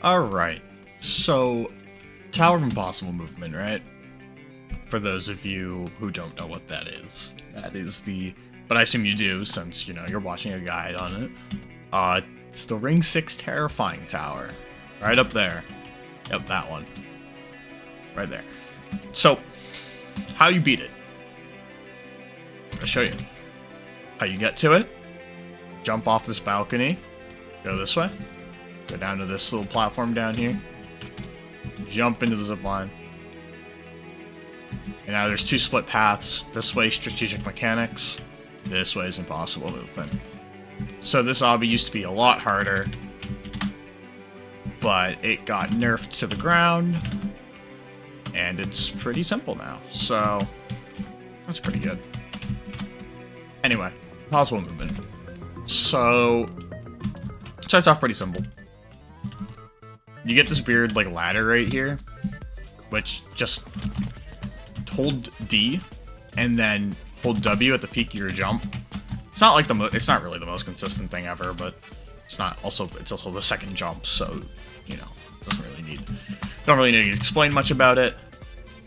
Alright, so Tower of Impossible movement, right? For those of you who don't know what that is but I assume you do since, you're watching a guide on it. It's the Ring 6 Terrifying Tower. Right up there. Yep, that one. Right there. So, how you beat it? I'll show you. How you get to it? Jump off this balcony. Go this way. Go down to this little platform down here. Jump into the zipline. And now there's two split paths. This way, strategic mechanics. This way is impossible movement. So this obby used to be a lot harder, but it got nerfed to the ground, and it's pretty simple now. So that's pretty good. Anyway, impossible movement. So it starts off pretty simple. You get this weird ladder right here, which just hold D and then hold W at the peak of your jump. It's not it's not really the most consistent thing ever, but it's also the second jump, so don't really need to explain much about it.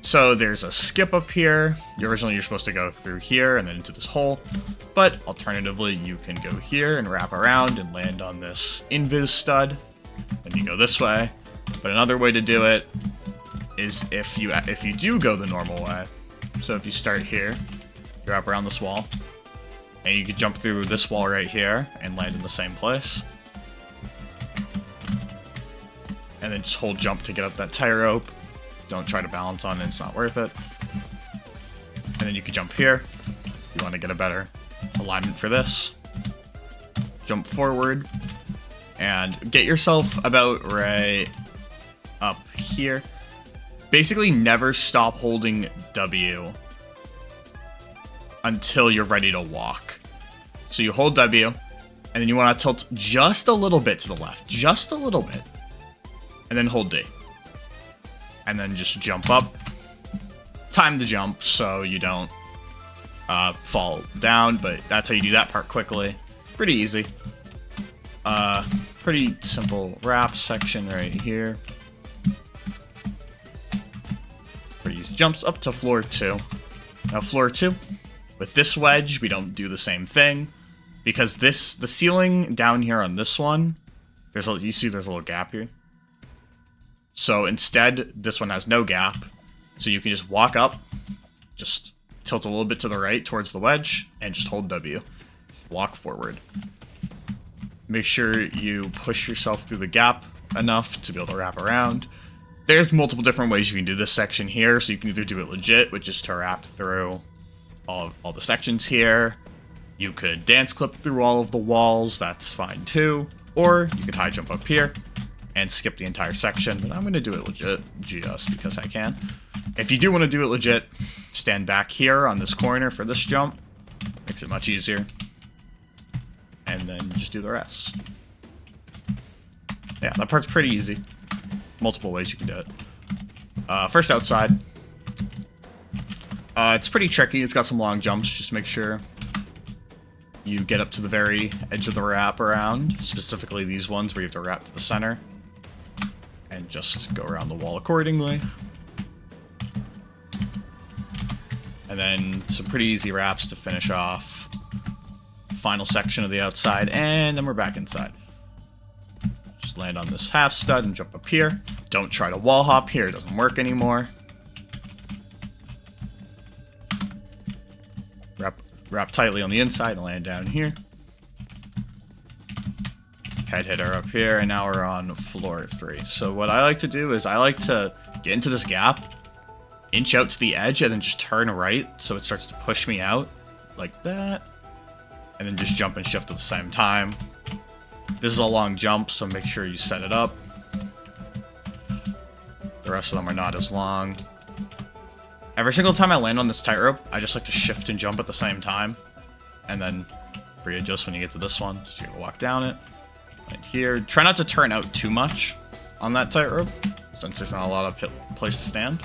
So there's a skip up here. Originally you're supposed to go through here and then into this hole, but alternatively you can go here and wrap around and land on this invis stud. Then you go this way. But another way to do it is if you do go the normal way. So if you start here, you wrap around this wall, and you can jump through this wall right here and land in the same place. And then just hold jump to get up that tightrope. Don't try to balance on it, it's not worth it. And then you can jump here if you want to get a better alignment for this. Jump forward and get yourself about right up here. Basically never stop holding W until you're ready to walk. So you hold W, and then you want to tilt just a little bit to the left. Just a little bit. And then hold D. And then just jump up. Time the jump so you don't fall down, but that's how you do that part quickly. Pretty easy. Pretty simple wrap section right here. Pretty easy. Jumps up to floor 2. Now floor 2, with this wedge, we don't do the same thing, because the ceiling down here on this one, you see there's a little gap here. So instead, this one has no gap, so you can just walk up, just tilt a little bit to the right towards the wedge, and just hold W. Walk forward. Make sure you push yourself through the gap enough to be able to wrap around. There's multiple different ways you can do this section here, so you can either do it legit, which is to wrap through all the sections here. You could dance clip through all of the walls, that's fine too. Or you could high jump up here and skip the entire section, but I'm going to do it legit just because I can. If you do want to do it legit, stand back here on this corner for this jump. Makes it much easier. And then just do the rest. Yeah, that part's pretty easy. Multiple ways you can do it. First outside. It's pretty tricky. It's got some long jumps. Just make sure you get up to the very edge of the wrap around. Specifically these ones where you have to wrap to the center. And just go around the wall accordingly. And then some pretty easy wraps to finish off. Final section of the outside, and then we're back inside. Just land on this half stud and jump up here. Don't try to wall hop here, it doesn't work anymore. Wrap tightly on the inside and land down here. Head hitter up here, and now we're on floor 3. So what I like to do is I like to get into this gap, inch out to the edge, and then just turn right so it starts to push me out like that. And then just jump and shift at the same time. This is a long jump, so make sure you set it up. The rest of them are not as long. Every single time I land on this tightrope, I just like to shift and jump at the same time. And then readjust when you get to this one. So you're gonna walk down it. And here, try not to turn out too much on that tightrope, since there's not a lot of place to stand.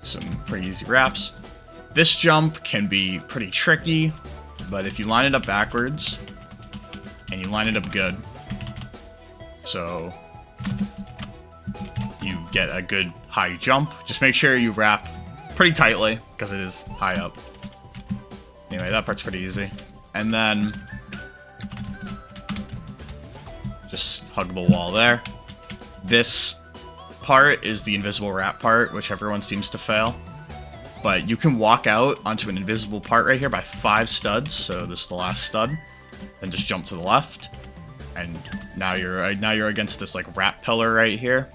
Some pretty easy wraps. This jump can be pretty tricky, but if you line it up backwards, and you line it up good, so you get a good high jump. Just make sure you wrap pretty tightly, because it is high up. Anyway, that part's pretty easy. And then just hug the wall there. This part is the invisible wrap part, which everyone seems to fail. But you can walk out onto an invisible part right here by 5 studs, so this is the last stud. Then just jump to the left, and now you're against this like wrap pillar right here.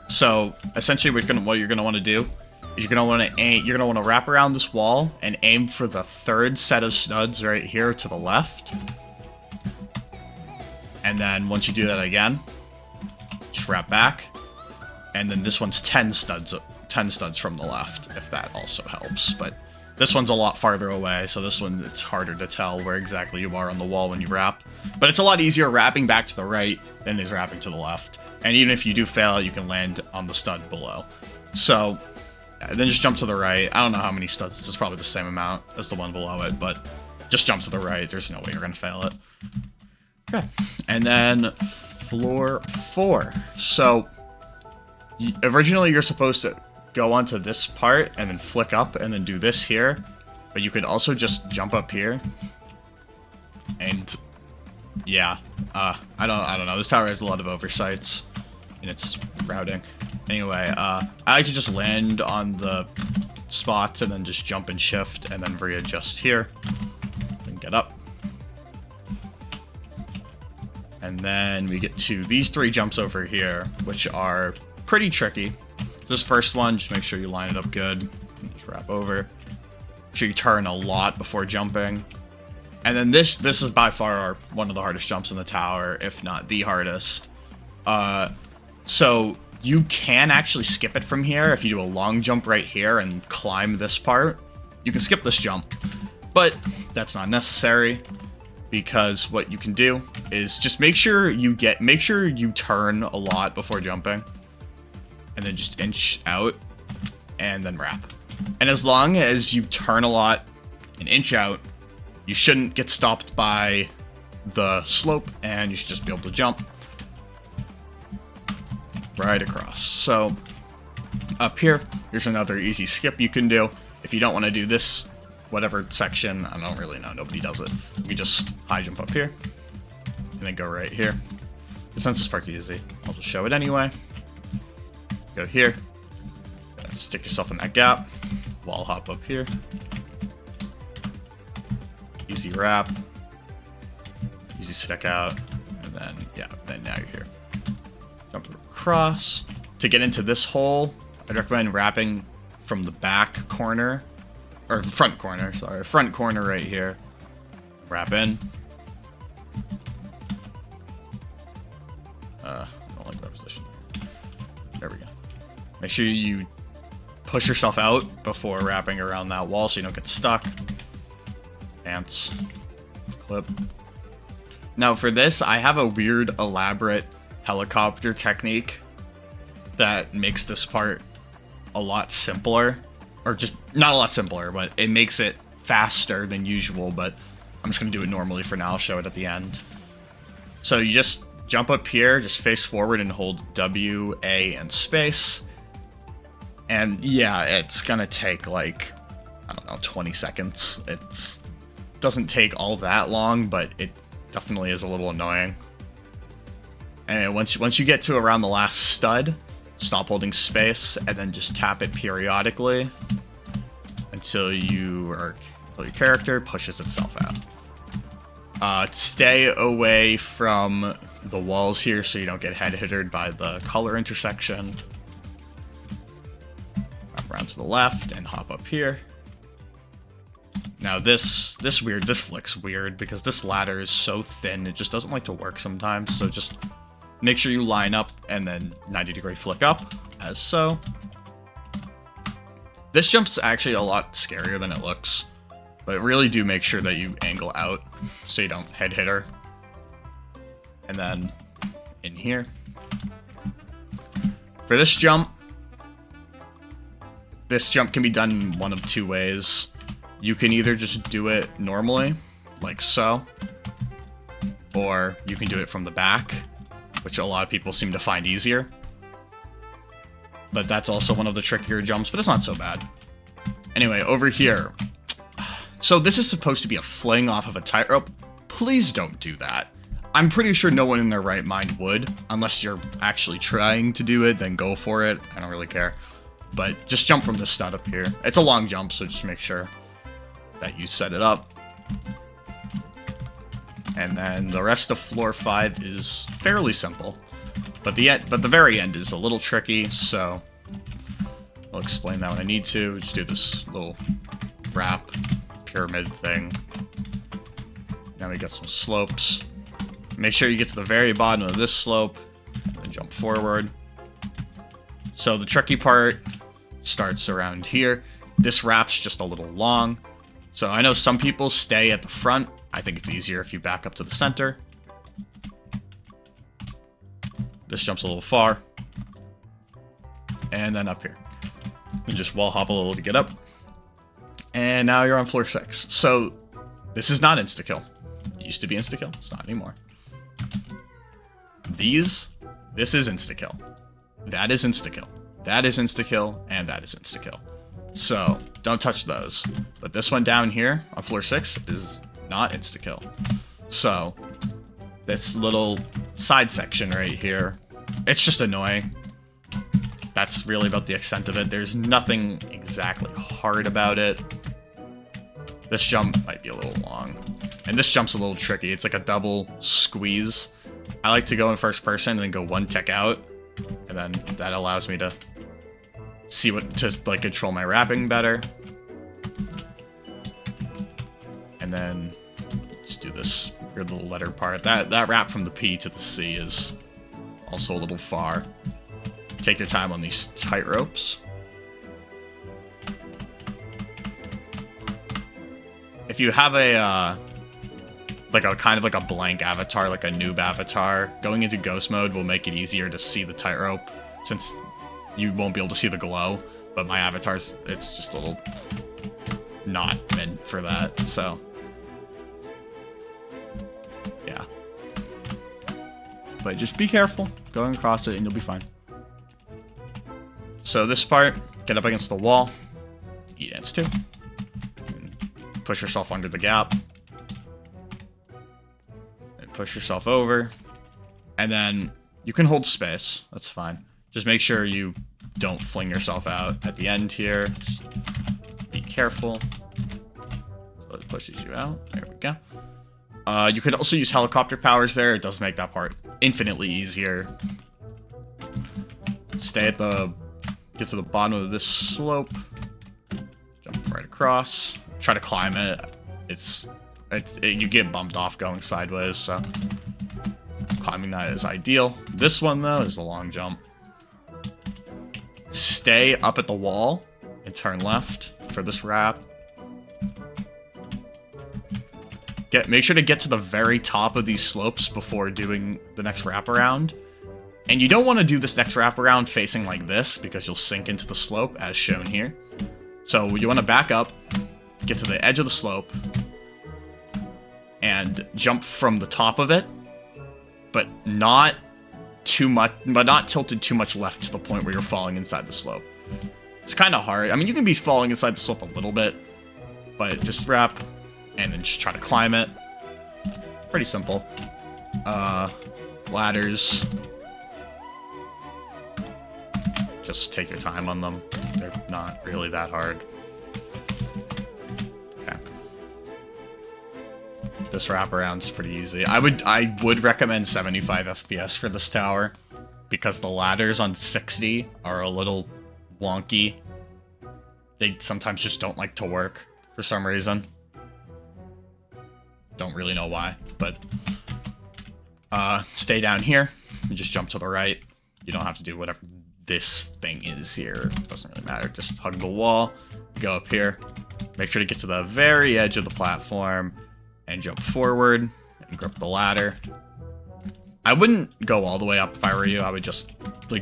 So essentially, what you're gonna want to do is you're gonna want to wrap around this wall and aim for the 3rd set of studs right here to the left. And then once you do that again, just wrap back, and then this one's 10 studs from the left, if that also helps. But this one's a lot farther away, so this one, it's harder to tell where exactly you are on the wall when you wrap. But it's a lot easier wrapping back to the right than it is wrapping to the left. And even if you do fail, you can land on the stud below. So then just jump to the right. I don't know how many studs. This is probably the same amount as the one below it, but just jump to the right. There's no way you're going to fail it. Okay. And then floor 4. So originally you're supposed to go onto this part and then flick up and then do this here, but you could also just jump up here. And yeah, I don't know. This tower has a lot of oversights in its routing. Anyway, I like to just land on the spots and then just jump and shift and then readjust here and get up. And then we get to these 3 jumps over here, which are pretty tricky. This first one, just make sure you line it up good. Just wrap over. Make sure you turn a lot before jumping. And then this is by far one of the hardest jumps in the tower, if not the hardest. So you can actually skip it from here if you do a long jump right here and climb this part. You can skip this jump, but that's not necessary, because what you can do is just make sure you turn a lot before jumping, and then just inch out and then wrap. And as long as you turn a lot and inch out, you shouldn't get stopped by the slope, and you should just be able to jump right across. So up here, here's another easy skip you can do. If you don't want to do this, whatever section, I don't really know, nobody does it. You just high jump up here, and then go right here. But since this part's easy, I'll just show it anyway. Go here, stick yourself in that gap, wall hop up here. Easy wrap, easy stick out, and then, yeah, then now you're here. Jump across. To get into this hole, I'd recommend wrapping from the back corner, or front corner, sorry, front corner right here. Wrap in. I don't like that position. There we go. Make sure you push yourself out before wrapping around that wall so you don't get stuck. Ants. Clip. Now for this, I have a weird, elaborate helicopter technique that makes this part a lot simpler. Or just, not a lot simpler, but it makes it faster than usual, but I'm just going to do it normally for now. I'll show it at the end. So you just jump up here, just face forward and hold W, A, and space. And yeah, it's going to take like, I don't know, 20 seconds. It doesn't take all that long, but it definitely is a little annoying. And once you get to around the last stud, stop holding space and then just tap it periodically until your character pushes itself out. Stay away from the walls here so you don't get head-hittered by the color intersection. Wrap around to the left and hop up here. Now this flick's weird because this ladder is so thin, it just doesn't like to work sometimes, so just make sure you line up and then 90-degree flick up, as so. This jump's actually a lot scarier than it looks, but really do make sure that you angle out so you don't head hit her. And then in here. For this jump can be done in one of 2 ways. You can either just do it normally, like so, or you can do it from the back, which a lot of people seem to find easier. But that's also one of the trickier jumps, but it's not so bad. Anyway, over here. So this is supposed to be a fling off of a tightrope. Please don't do that. I'm pretty sure no one in their right mind would. Unless you're actually trying to do it, then go for it. I don't really care. But just jump from this stud up here. It's a long jump, so just make sure that you set it up. And then the rest of floor 5 is fairly simple. But the very end is a little tricky, so I'll explain that when I need to. Just do this little wrap pyramid thing. Now we got some slopes. Make sure you get to the very bottom of this slope and jump forward. So the tricky part starts around here. This wrap's just a little long. So I know some people stay at the front. I think it's easier if you back up to the center. This jumps a little far. And then up here. And just wall hop a little to get up. And now you're on floor 6. So this is not insta-kill. It used to be insta-kill. It's not anymore. This is insta-kill. That is insta-kill. That is insta-kill. And that is insta-kill. So don't touch those. But this one down here on floor 6 is not insta-kill. So this little side section right here, it's just annoying. That's really about the extent of it. There's nothing exactly hard about it. This jump might be a little long. And this jump's a little tricky. It's like a double squeeze. I like to go in first person and then go one tick out. And then that allows me to see to control my wrapping better. And then just do this weird little letter part. That wrap from the P to the C is also a little far. Take your time on these tight ropes. If you have a kind of like a blank avatar, like a noob avatar, going into ghost mode will make it easier to see the tightrope, since you won't be able to see the glow. But my avatar's, it's just a little not meant for that, so yeah. But just be careful going across it and you'll be fine. So this part, get up against the wall, E-dance 2, and push yourself under the gap, and push yourself over, and then you can hold space, that's fine. Just make sure you don't fling yourself out at the end here. Just be careful. So it pushes you out, there we go. You could also use helicopter powers there, it does make that part infinitely easier. Get to the bottom of this slope, jump right across, try to climb it. You get bumped off going sideways, so climbing that is ideal. This one though is the long jump. Stay up at the wall and turn left for this wrap. Make sure to get to the very top of these slopes before doing the next wraparound. And you don't want to do this next wraparound facing like this, because you'll sink into the slope, as shown here. So you want to back up, get to the edge of the slope, and jump from the top of it, but not too much, but not tilted too much left to the point where you're falling inside the slope. It's kind of hard. I mean, you can be falling inside the slope a little bit, but just wrap, and then just try to climb it. Pretty simple. Ladders. Just take your time on them. They're not really that hard. Okay. This wraparound's pretty easy. I would recommend 75 FPS for this tower, because the ladders on 60 are a little wonky. They sometimes just don't like to work for some reason. Don't really know why, but stay down here and just jump to the right. You don't have to do whatever this thing is here. It doesn't really matter. Just hug the wall, go up here, make sure to get to the very edge of the platform and jump forward and grip the ladder. I wouldn't go all the way up if I were you. I would just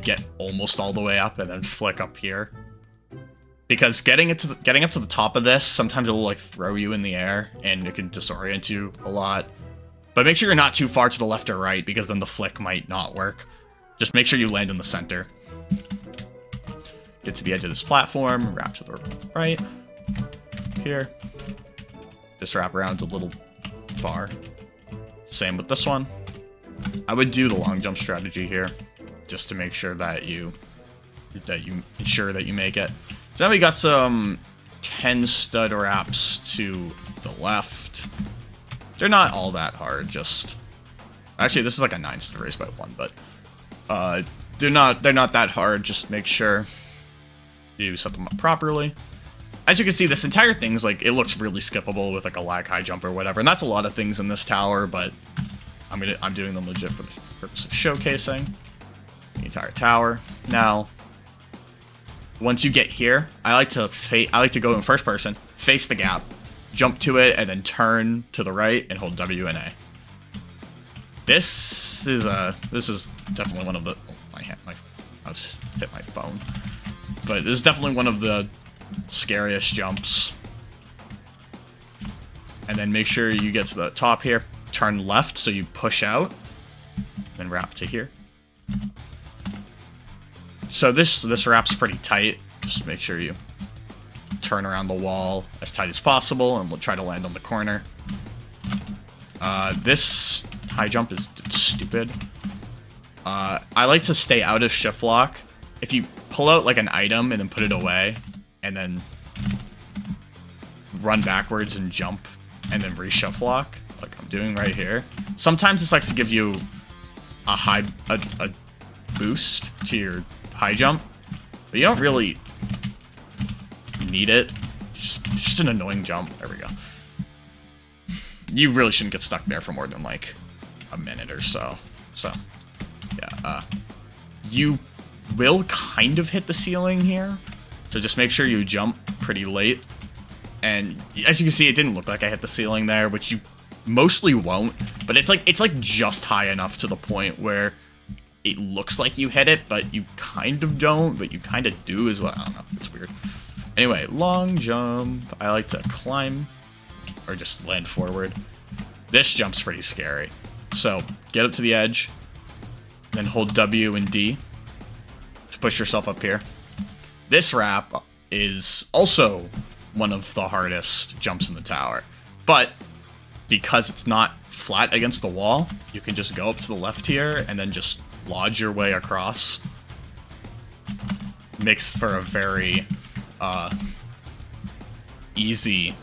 get almost all the way up and then flick up here. Because getting up to the top of this, sometimes it will throw you in the air and it can disorient you a lot. But make sure you're not too far to the left or right, because then the flick might not work. Just make sure you land in the center. Get to the edge of this platform, wrap to the right. Here. This wraparound's a little far. Same with this one. I would do the long jump strategy here, just to make sure that you ensure that you make it. So now we got some 10 stud wraps to the left. They're not all that hard, just... Actually, this is like a 9 stud race by 1, but... they're not that hard, just make sure you set them up properly. As you can see, this entire thing's like, it looks really skippable with like a lag high jump or whatever, and that's a lot of things in this tower, but I'm doing them legit for the purpose of showcasing the entire tower. Now, once you get here, I like to go in first person, face the gap, jump to it, and then turn to the right and hold W and A. This is definitely one of the... Oh, my mouse hit my phone. But this is definitely one of the scariest jumps. And then make sure you get to the top here, turn left so you push out, then wrap to here. So this wrap's pretty tight. Just make sure you turn around the wall as tight as possible, and we'll try to land on the corner. This high jump is stupid. I like to stay out of shift lock. If you pull out like an item and then put it away, and then run backwards and jump, and then re-shift lock, like I'm doing right here. Sometimes this likes to give you a boost to your high jump, but you don't really need it. Just an annoying jump. There we go. You really shouldn't get stuck there for more than like a minute or so. So, yeah. You will kind of hit the ceiling here, so just make sure you jump pretty late. And as you can see, it didn't look like I hit the ceiling there, which you mostly won't. But it's like just high enough to the point where it looks like you hit it, but you kind of don't, but you kind of do as well. I don't know. It's weird. Anyway, long jump. I like to climb or just land forward. This jump's pretty scary. So get up to the edge, then hold W and D to push yourself up here. This wrap is also one of the hardest jumps in the tower, but because it's not flat against the wall, you can just go up to the left here and then just lodge your way across. Makes for a very easy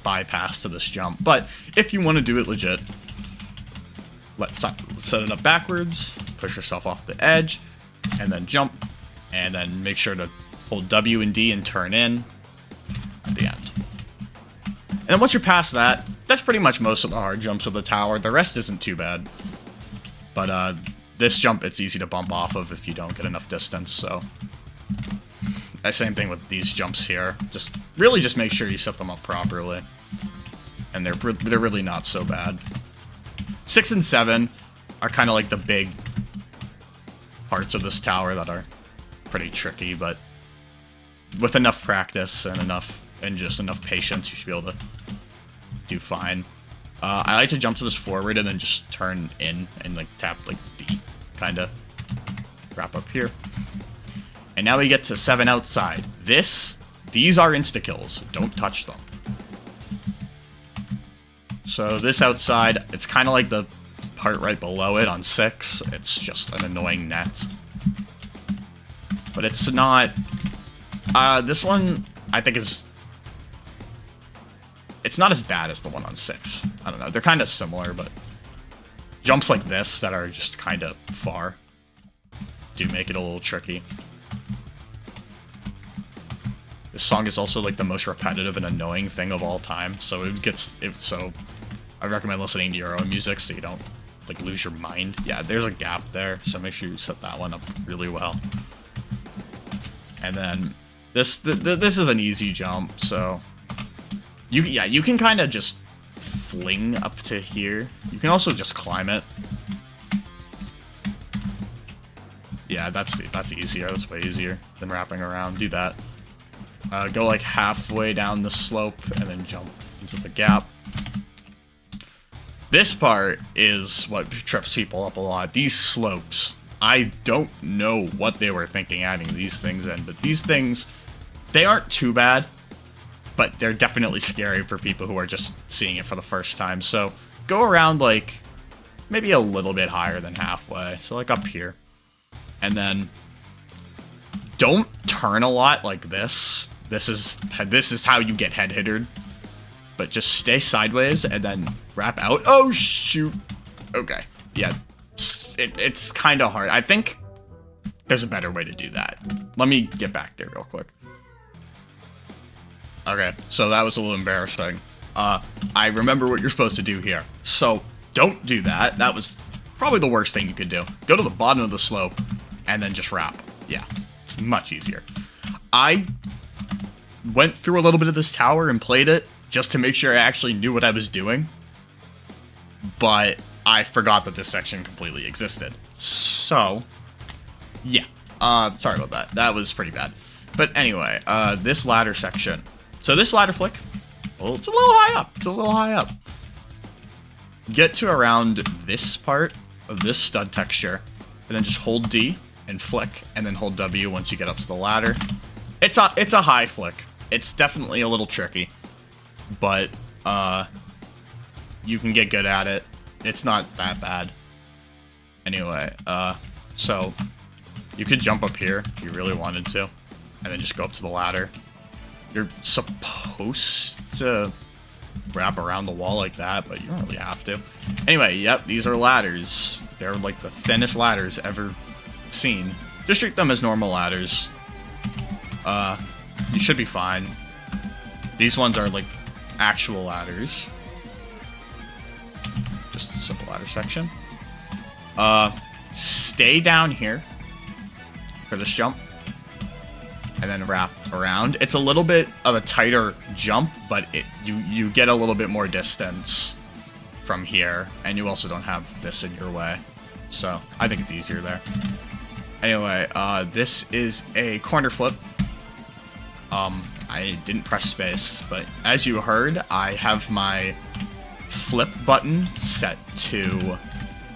bypass to this jump. But if you want to do it legit, let's set it up backwards, push yourself off the edge, and then jump, and then make sure to hold W and D and turn in at the end. And then once you're past that, that's pretty much most of the hard jumps of the tower. The rest isn't too bad. But this jump, it's easy to bump off of if you don't get enough distance, so... Same thing with these jumps here. Just make sure you set them up properly. And they're really not so bad. 6 and 7 are kind of like the big parts of this tower that are pretty tricky, but with enough practice and just enough patience, you should be able to do fine. I like to jump to this forward and then just turn in and like tap like D, kind of wrap up here. And now we get to 7 outside. These are insta-kills. Don't touch them. So this outside, it's kind of like the part right below it on 6. It's just an annoying net. But it's not... this one, I think is... It's not as bad as the one on 6. I don't know. They're kind of similar, but... Jumps like this that are just kind of far do make it a little tricky. This song is also like the most repetitive and annoying thing of all time, so so I recommend listening to your own music so you don't like lose your mind. Yeah, there's a gap there, so make sure you set that one up really well. And then this is an easy jump, so you can kind of just fling up to here. You can also just climb it. Yeah, that's easier. That's way easier than wrapping around. Do that. Go like halfway down the slope and then jump into the gap. This part is what trips people up a lot. These slopes. I don't know what they were thinking adding these things in, but these things, they aren't too bad, but they're definitely scary for people who are just seeing it for the first time. So go around like maybe a little bit higher than halfway. So like up here. And then don't turn a lot like this. This is how you get head hitted. But just stay sideways and then wrap out. Oh, shoot. Okay. Yeah. It's kind of hard. I think there's a better way to do that. Let me get back there real quick. Okay. So that was a little embarrassing. I remember what you're supposed to do here. So don't do that. That was probably the worst thing you could do. Go to the bottom of the slope and then just wrap. Yeah. It's much easier. I went through a little bit of this tower and played it just to make sure I actually knew what I was doing. But I forgot that this section completely existed. So, yeah. Sorry about that. That was pretty bad. But anyway, this ladder section. So this ladder flick, well, it's a little high up. It's a little high up. Get to around this part of this stud texture, and then just hold D and flick, and then hold W once you get up to the ladder. It's a high flick. It's definitely a little tricky. But, you can get good at it. It's not that bad. Anyway, so you could jump up here if you really wanted to, and then just go up to the ladder. You're supposed to wrap around the wall like that, but you don't really have to. Anyway, yep, these are ladders. They're like the thinnest ladders ever seen. Just treat them as normal ladders. You should be fine. These ones are like actual ladders. Just a simple ladder section. Stay down here for this jump, and then wrap around. It's a little bit of a tighter jump, but you get a little bit more distance from here, and you also don't have this in your way. So I think it's easier there. Anyway, this is a corner flip. I didn't press space, but as you heard, I have my flip button set to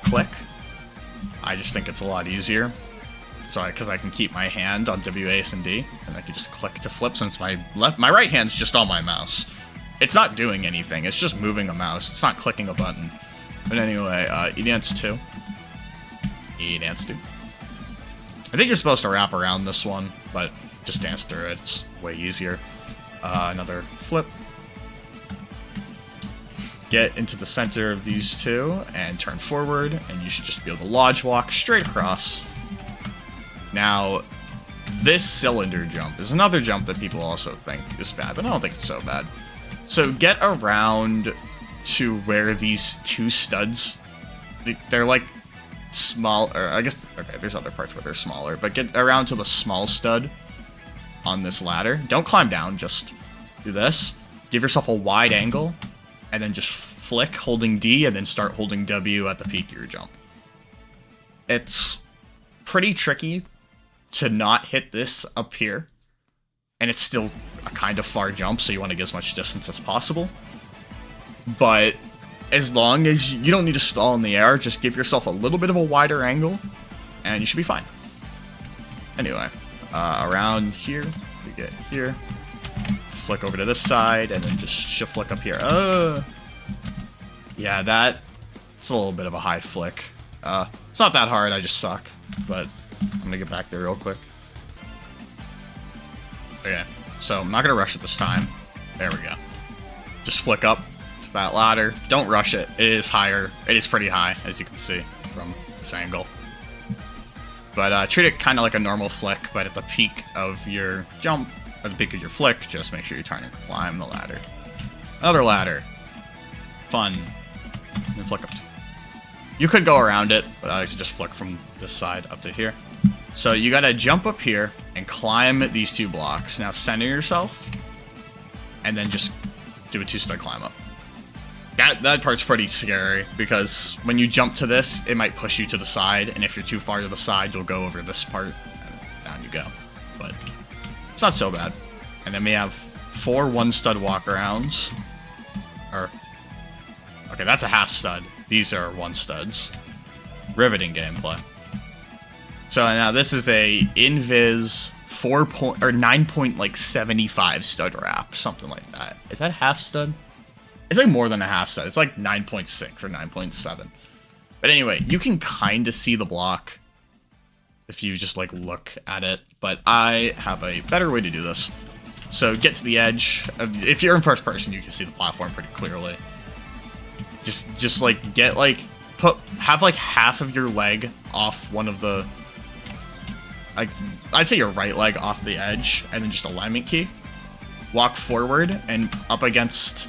click. I just think it's a lot easier. So because I can keep my hand on W, A, S, and D, and I can just click to flip since my right hand's just on my mouse. It's not doing anything, it's just moving a mouse. It's not clicking a button. But anyway, E-dance 2. E-dance 2. I think you're supposed to wrap around this one, but just dance through it. It's way easier. Another flip. Get into the center of these two and turn forward, and you should just be able to lodge walk straight across. Now, this cylinder jump is another jump that people also think is bad, but I don't think it's so bad. So get around to where these two studs, they're like small, or I guess, okay, there's other parts where they're smaller, but get around to the small stud on this ladder. Don't climb down, just do this. Give yourself a wide angle, and then just flick holding D, and then start holding W at the peak of your jump. It's pretty tricky to not hit this up here, and it's still a kind of far jump, so you want to get as much distance as possible. But as long as you don't need to stall in the air, just give yourself a little bit of a wider angle, and you should be fine. Anyway, around here, we get here, flick over to this side, and then just shift flick up here. Yeah, it's a little bit of a high flick. It's not that hard, I just suck, but I'm gonna get back there real quick. Okay, so I'm not gonna rush it this time. There we go. Just flick up to that ladder. Don't rush it. It is higher. It is pretty high, as you can see from this angle. But treat it kind of like a normal flick, but at the peak of your jump, at the peak of your flick, just make sure you turn and climb the ladder. Another ladder. Fun. And flick up. You could go around it, but I like to just flick from this side up to here. So you gotta jump up here and climb these two blocks. Now center yourself, and then just do a two-stud climb up. That part's pretty scary, because when you jump to this, it might push you to the side, and if you're too far to the side, you'll go over this part, and down you go. But it's not so bad. And then we have 4 one-stud walkarounds. Or Okay, that's a half stud. These are 1 studs. Riveting gameplay. So now this is a invis 9.75 stud wrap, something like that. Is that half stud? It's like more than a half stud. It's like 9.6 or 9.7. But anyway, you can kind of see the block if you just like look at it. But I have a better way to do this. So get to the edge. If you're in first person, you can see the platform pretty clearly. Just like get like have like half of your leg off one of the, like, I'd say your right leg off the edge, and then just alignment key. Walk forward and up against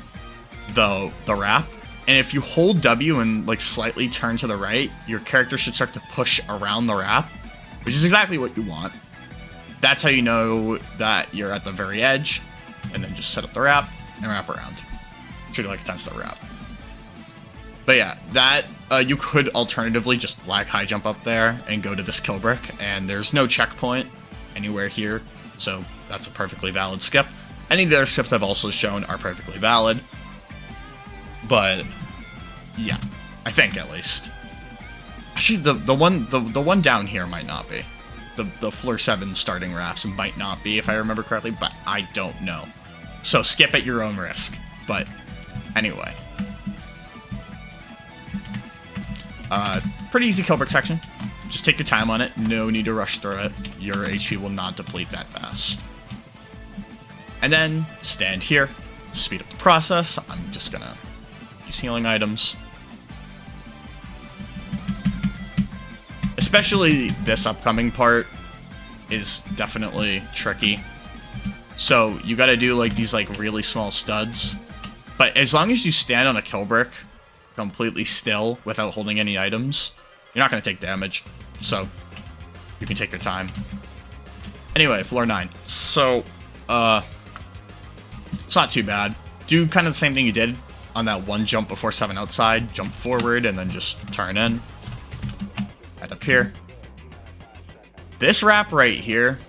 the wrap. And if you hold W and like slightly turn to the right, your character should start to push around the wrap, which is exactly what you want. That's how you know that you're at the very edge, and then just set up the wrap and wrap around. Treat it like a 10-step wrap. But yeah, that, you could alternatively just lag high jump up there and go to this kill brick, and there's no checkpoint anywhere here, so that's a perfectly valid skip. Any of the other skips I've also shown are perfectly valid, but yeah, I think at least. Actually, the one down here might not be. The floor 7 starting wraps might not be, if I remember correctly, but I don't know. So skip at your own risk. But anyway. Pretty easy kill brick section. Just take your time on it. No need to rush through it. Your HP will not deplete that fast. And then stand here. Speed up the process. I'm just gonna use healing items. Especially this upcoming part is definitely tricky. So you gotta do like these like really small studs. But as long as you stand on a kill brick completely still without holding any items, you're not gonna take damage. So you can take your time. Anyway, floor 9. So it's not too bad. Do kind of the same thing you did on that one jump before 7 outside. Jump forward and then just turn in. Head up here. This wrap right here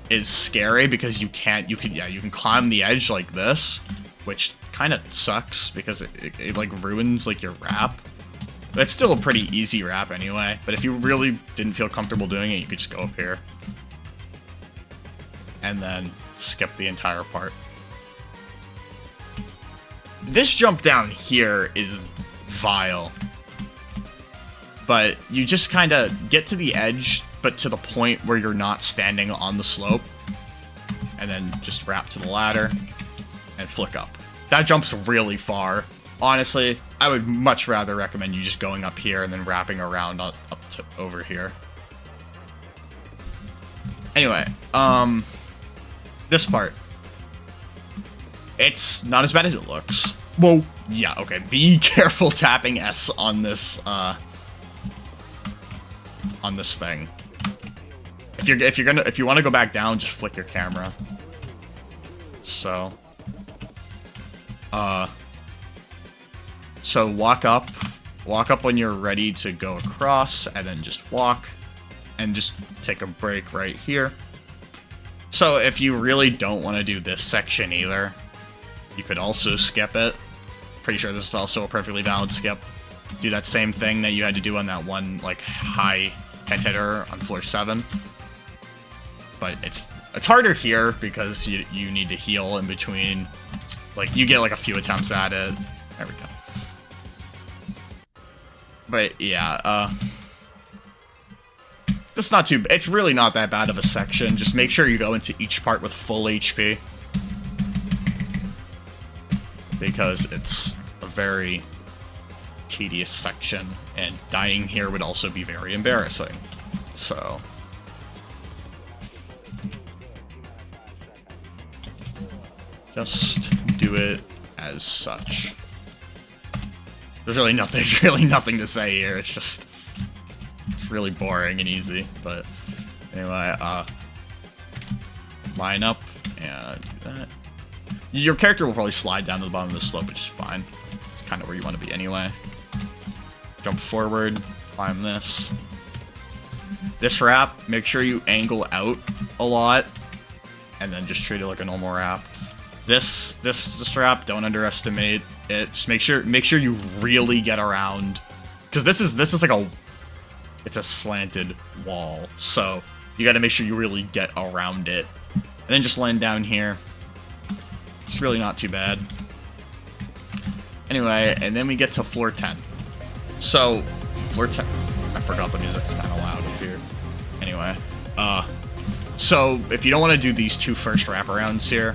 is scary because you can climb the edge like this, which kind of sucks because it like ruins like your wrap. But it's still a pretty easy wrap anyway. But if you really didn't feel comfortable doing it, you could just go up here and then skip the entire part. This jump down here is vile. But you just kind of get to the edge, but to the point where you're not standing on the slope. And then just wrap to the ladder and flick up. That jump's really far. Honestly, I would much rather recommend you just going up here and then wrapping around up to over here. Anyway, this part. It's not as bad as it looks. Whoa. Yeah, okay. Be careful tapping S on this thing. If you want to go back down, just flick your camera. So walk up when you're ready to go across, and then just walk, and just take a break right here. So if you really don't want to do this section either, you could also skip it. Pretty sure this is also a perfectly valid skip. Do that same thing that you had to do on that one like high head hitter on floor 7. But it's harder here because you need to heal in between. Like, you get like a few attempts at it. There we go. But yeah, it's really not that bad of a section. Just make sure you go into each part with full HP, because it's a very tedious section, and dying here would also be very embarrassing. So just do it as such. There's really nothing to say here. It's really boring and easy. But anyway, line up and do that. Your character will probably slide down to the bottom of the slope, which is fine. It's kind of where you want to be anyway. Jump forward, climb this. This wrap, make sure you angle out a lot, and then just treat it like a normal wrap. This wrap, don't underestimate it. Just make sure you really get around, because this is like it's a slanted wall, so you got to make sure you really get around it, and then just land down here. It's really not too bad. Anyway, and then we get to floor 10. So floor 10. I forgot the music's kind of loud up here. Anyway, so if you don't want to do these two first wraparounds here,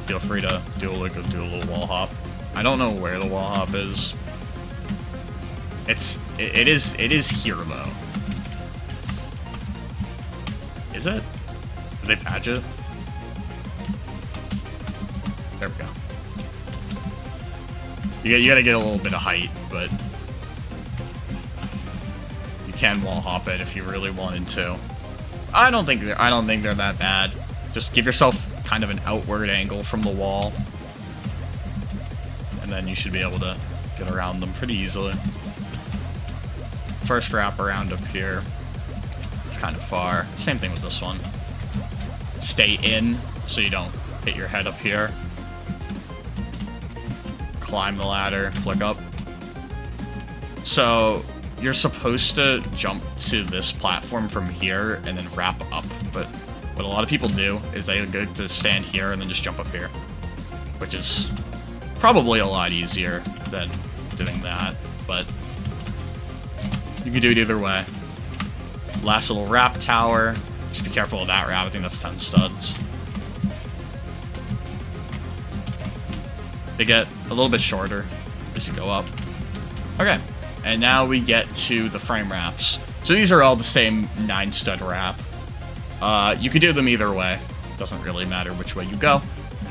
feel free to do a little wall hop. I don't know where the wall hop is. It is here though. Is it? Did they patch it? There we go. You gotta get a little bit of height, but you can wall hop it if you really wanted to. I don't think they're that bad. Just give yourself kind of an outward angle from the wall, and then you should be able to get around them pretty easily. First wrap around up here. It's kind of far. Same thing with this one. Stay in so you don't hit your head up here. Climb the ladder, flick up. So you're supposed to jump to this platform from here and then wrap up, but what a lot of people do is they go to stand here and then just jump up here, which is probably a lot easier than doing that, but you can do it either way. Last little wrap tower. Just be careful of that wrap. I think that's 10 studs. They get a little bit shorter as you go up. Okay, and now we get to the frame wraps. So these are all the same 9 stud wrap. You could do them either way. Doesn't really matter which way you go.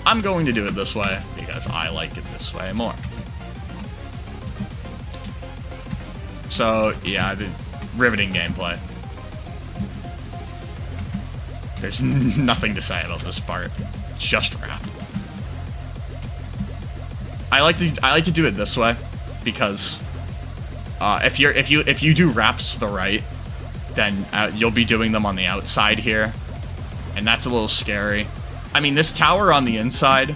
I'm going to do it this way because I like it this way more. So yeah, the riveting gameplay. There's nothing to say about this part. Just wrap. I like to do it this way because if you do wraps to the right, then you'll be doing them on the outside here, and that's a little scary. I mean, this tower on the inside,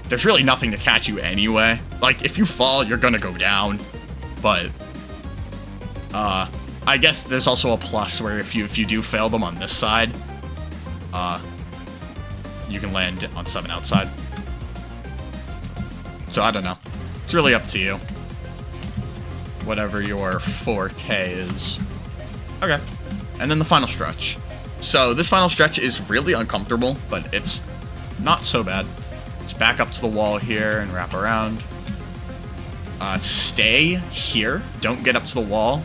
there's really nothing to catch you anyway. Like, if you fall, you're gonna go down, but I guess there's also a plus where if you do fail them on this side, you can land on 7 outside. So I don't know. It's really up to you. Whatever your forte is. Okay. And then the final stretch. So this final stretch is really uncomfortable, but it's not so bad. Just back up to the wall here and wrap around. Stay here. Don't get up to the wall.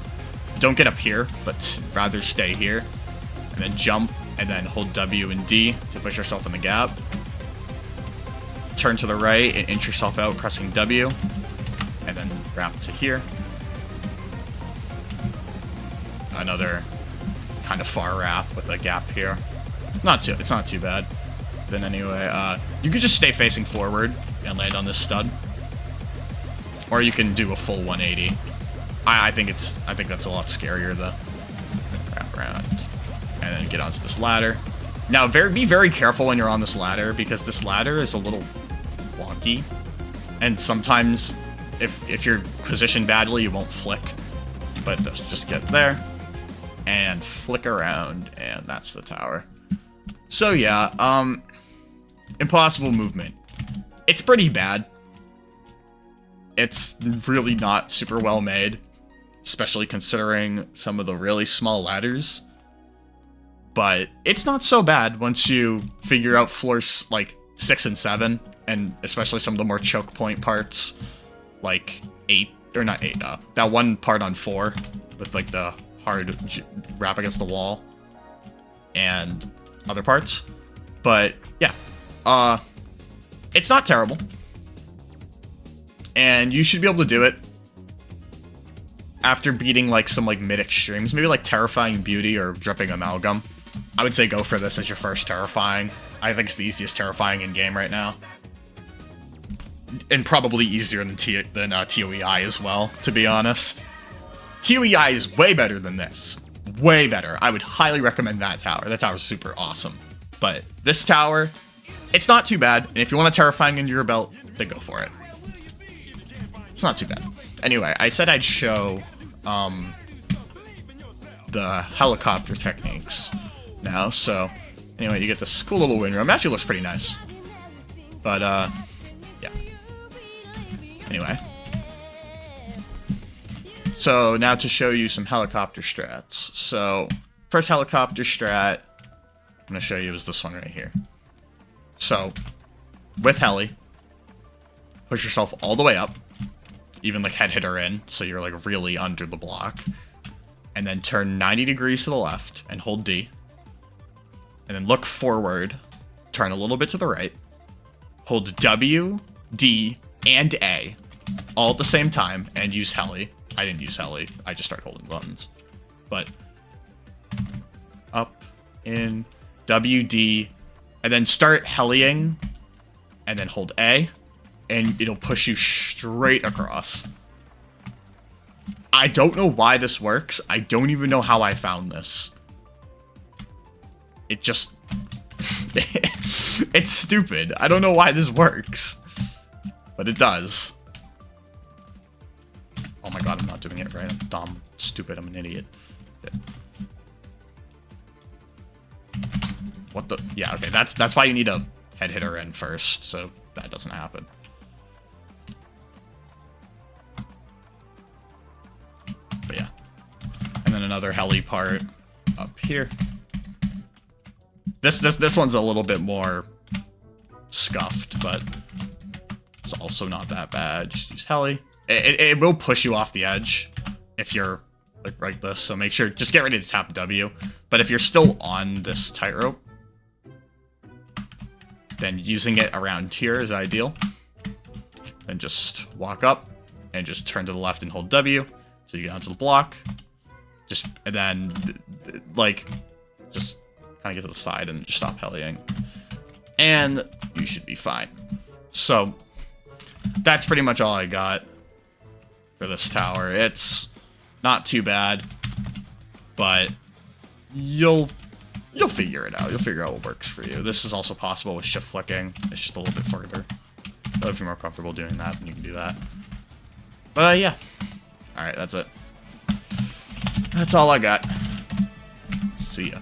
Don't get up here, but rather stay here. And then jump, and then hold W and D to push yourself in the gap. Turn to the right and inch yourself out pressing W, and then wrap to here. Another kind of far wrap with a gap here. It's not too bad. Then anyway, you could just stay facing forward and land on this stud, or you can do a full 180. I think that's a lot scarier though. Wrap around and then get onto this ladder. Now, be very careful when you're on this ladder, because this ladder is a little wonky, and sometimes if you're positioned badly, you won't flick. But just get there and flick around, and that's the tower. So yeah, impossible movement. It's pretty bad. It's really not super well made, especially considering some of the really small ladders. But it's not so bad once you figure out floors like 6 and 7, and especially some of the more choke point parts, like 8, or not 8, that one part on 4 with like the hard wrap against the wall and other parts. But yeah, it's not terrible, and you should be able to do it after beating like some like mid extremes, maybe like Terrifying Beauty or Dripping Amalgam. I would say go for this as your first Terrifying. I think it's the easiest Terrifying in game right now, and probably easier than TOEI as well, to be honest. TOEI is way better than this. Way better. I would highly recommend that tower. That tower's super awesome. But this tower, it's not too bad, and if you want a Terrifying into your belt, then go for it. It's not too bad. Anyway, I said I'd show the helicopter techniques now. So anyway, you get this cool little wind room. It actually looks pretty nice. But yeah. Anyway. So now to show you some helicopter strats. So first helicopter strat I'm going to show you is this one right here. So with heli, push yourself all the way up, even like head hitter in, so you're like really under the block, and then turn 90 degrees to the left and hold D, and then look forward, turn a little bit to the right, hold W, D, and A all at the same time, and use heli. I didn't use heli, I just started holding buttons. But up, in, W, D, and then start heliing, and then hold A, and it'll push you straight across. I don't know why this works. I don't even know how I found this. It just... it's stupid. I don't know why this works. But it does. Oh my god, I'm not doing it right. I'm dumb. Stupid. I'm an idiot. What the... Yeah, okay. That's why you need a head hitter in first, so that doesn't happen. But yeah. And then another heli part up here. This one's a little bit more scuffed, but it's also not that bad. Just use heli. It will push you off the edge if you're like this, so make sure, just get ready to tap W. But if you're still on this tightrope, then using it around here is ideal. Then just walk up and just turn to the left and hold W, so you get onto the block. Just, and then, like, just kind of get to the side and just stop heliing. And you should be fine. So, that's pretty much all I got for this tower. It's not too bad, but you'll figure it out. You'll figure out what works for you. This is also possible with shift flicking. It's just a little bit further. But if you're more comfortable doing that, then you can do that. But yeah. Alright, that's it. That's all I got. See ya.